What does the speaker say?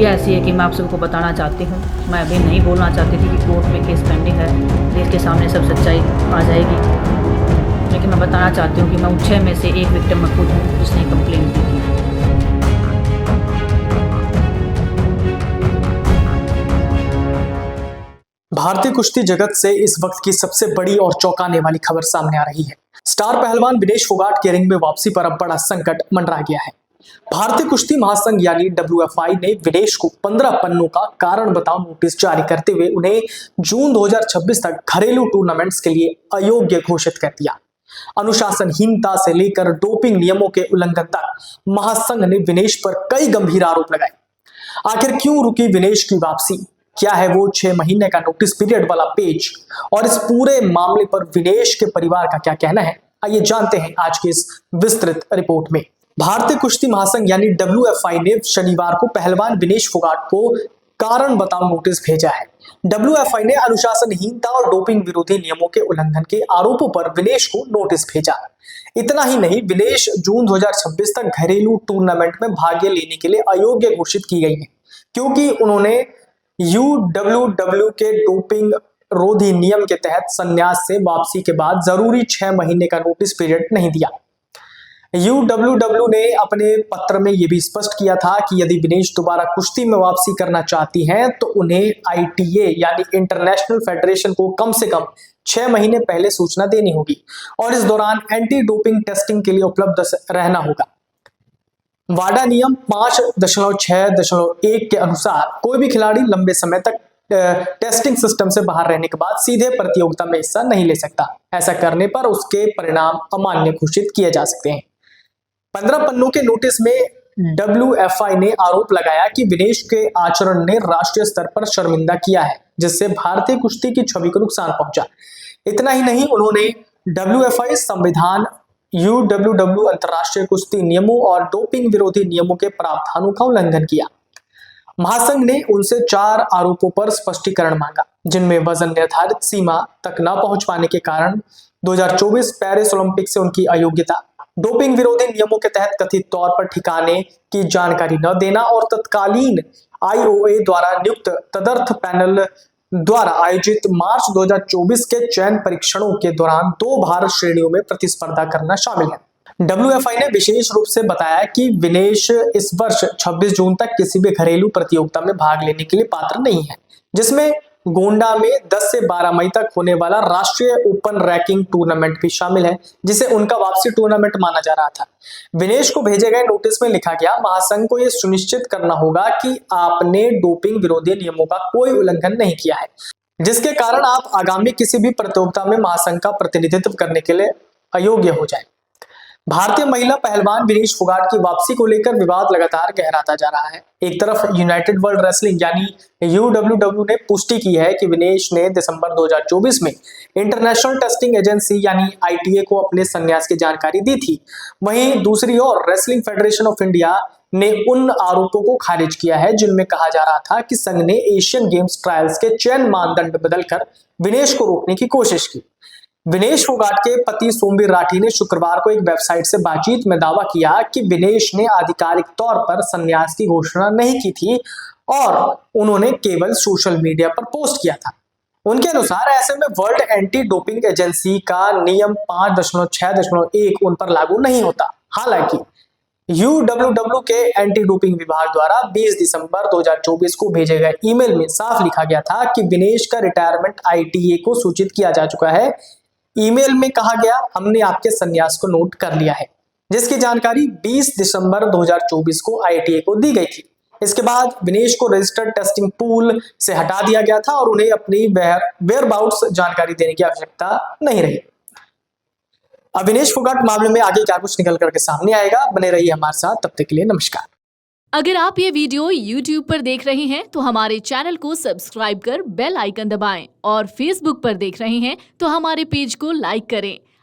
वजह ऐसी है कि मैं आप सबको बताना चाहती हूँ। मैं अभी नहीं बोलना चाहती थी कि कोर्ट में केस पेंडिंग है, देश के सामने सब सच्चाई आ जाएगी, लेकिन मैं बताना चाहती हूँ कि मैं उन 6 में से एक विक्टिम मैं खुद हूँ जिसने कंप्लेंट दी थी। भारतीय कुश्ती जगत से इस वक्त की सबसे बड़ी और चौंकाने वाली खबर सामने आ रही है। स्टार पहलवान विनेश फोगाट के रिंग में वापसी पर अब बड़ा संकट मंडरा गया है। भारतीय कुश्ती महासंघ यानी WFI ने विनेश को 15 पन्नों का कारण बताओ नोटिस जारी करते हुए उन्हें जून 2026 तक घरेलू टूर्नामेंट्स के लिए अयोग्य घोषित कर दिया। अनुशासनहीनता से लेकर डोपिंग नियमों के उल्लंघन तक महासंघ ने विनेश पर कई गंभीर आरोप लगाए। आखिर क्यों रुकी विनेश की वापसी? क्या है वो 6 महीने का नोटिस पीरियड वाला पेज? और इस पूरे मामले पर विनेश के परिवार का क्या कहना है, आइए जानते हैं आज की इस विस्तृत रिपोर्ट में। भारतीय कुश्ती महासंघ यानी WFI ने शनिवार को पहलवान विनेश फोगाट को कारण बताओ नोटिस भेजा है। WFI ने अनुशासनहीनता और डोपिंग विरोधी नियमों के उल्लंघन के आरोपों पर विनेश को नोटिस भेजा। इतना ही नहीं, विनेश जून 2026 तक घरेलू टूर्नामेंट में भाग लेने के लिए अयोग्य घोषित की गई है, क्योंकि उन्होंने UWW के डोपिंग रोधी नियम के तहत संन्यास से वापसी के बाद जरूरी 6 महीने का नोटिस पीरियड नहीं दिया। UWW ने अपने पत्र में यह भी स्पष्ट किया था कि यदि विनेश दोबारा कुश्ती में वापसी करना चाहती हैं तो उन्हें ITA यानी इंटरनेशनल फेडरेशन को कम से कम 6 महीने पहले सूचना देनी होगी और इस दौरान एंटी डोपिंग टेस्टिंग के लिए उपलब्ध रहना होगा। वाडा नियम 5.6.1 के अनुसार कोई भी खिलाड़ी लंबे समय तक टेस्टिंग सिस्टम से बाहर रहने के बाद सीधे प्रतियोगिता में हिस्सा नहीं ले सकता। ऐसा करने पर उसके परिणाम अमान्य घोषित किए जा सकते हैं। 15 पन्नों के नोटिस में WFI ने आरोप लगाया कि विनेश के आचरण ने राष्ट्रीय स्तर पर शर्मिंदा किया है, जिससे भारतीय कुश्ती की छवि को नुकसान पहुंचा। इतना ही नहीं, उन्होंने WFI संविधान, UWW अंतर्राष्ट्रीय कुश्ती नियमों और डोपिंग विरोधी नियमों के प्रावधानों का उल्लंघन किया। महासंघ ने उनसे 4 आरोपों पर स्पष्टीकरण मांगा, जिनमें वजन निर्धारित सीमा तक न पहुंच पाने के कारण 2024 पेरिस ओलंपिक से उनकी अयोग्यता, डोपिंग विरोधी नियमों के तहत कथित तौर पर ठिकाने की जानकारी न देना और तत्कालीन IOA द्वारा नियुक्त तदर्थ पैनल द्वारा आयोजित मार्च 2024 के चयन परीक्षणों के दौरान 2 भारत श्रेणियों में प्रतिस्पर्धा करना शामिल है। WFI ने विशेष रूप से बताया कि विनेश इस वर्ष 26 जून तक किसी भी घरेलू प्रतियोगिता में भाग लेने के लिए पात्र नहीं है, जिसमें गोंडा में 10 से 12 मई तक होने वाला राष्ट्रीय ओपन रैंकिंग टूर्नामेंट भी शामिल है, जिसे उनका वापसी टूर्नामेंट माना जा रहा था। विनेश को भेजे गए नोटिस में लिखा गया, महासंघ को यह सुनिश्चित करना होगा कि आपने डोपिंग विरोधी नियमों का कोई उल्लंघन नहीं किया है, जिसके कारण आप आगामी किसी भी प्रतियोगिता में महासंघ का प्रतिनिधित्व करने के लिए अयोग्य हो जाए। भारतीय महिला पहलवान विनेश फोगाट की वापसी को लेकर विवाद लगातार गहराता जा रहा है। एक तरफ यूनाइटेड वर्ल्ड रेसलिंग यानी UWW ने पुष्टि की है कि विनेश ने दिसंबर 2024 में इंटरनेशनल टेस्टिंग एजेंसी यानी ITA को अपने संन्यास की जानकारी दी थी। वहीं दूसरी ओर रेसलिंग फेडरेशन ऑफ इंडिया ने उन आरोपों को खारिज किया है जिनमें कहा जा रहा था कि संघ ने एशियन गेम्स ट्रायल्स के चयन मानदंड बदलकर विनेश को रोकने की कोशिश की। विनेश फोगाट के पति सोमवीर राठी ने शुक्रवार को एक वेबसाइट से बातचीत में दावा किया कि विनेश ने आधिकारिक तौर पर संन्यास की घोषणा नहीं की थी और उन्होंने केवल सोशल मीडिया पर पोस्ट किया था। उनके अनुसार ऐसे में वर्ल्ड एंटी डोपिंग एजेंसी का नियम 5.6.1 उन पर लागू नहीं होता। हालांकि UWW के एंटी डोपिंग विभाग द्वारा 20 दिसंबर 2024 को भेजे गए ईमेल में साफ लिखा गया था कि विनेश का रिटायरमेंट ITA को सूचित किया जा चुका है। ईमेल में कहा गया, हमने आपके संन्यास को नोट कर लिया है, जिसकी जानकारी 20 दिसंबर 2024 को ITA को दी गई थी। इसके बाद विनेश को रजिस्टर्ड टेस्टिंग पूल से हटा दिया गया था और उन्हें अपनी वेयरबाउट्स जानकारी देने की आवश्यकता नहीं रही। अब विनेश फोगाट मामले में आगे क्या कुछ निकल करके सामने आएगा, बने रहिए हमारे साथ। तब तक के लिए नमस्कार। अगर आप ये वीडियो YouTube पर देख रहे हैं तो हमारे चैनल को सब्सक्राइब कर बेल आइकन दबाएं और Facebook पर देख रहे हैं तो हमारे पेज को लाइक करें।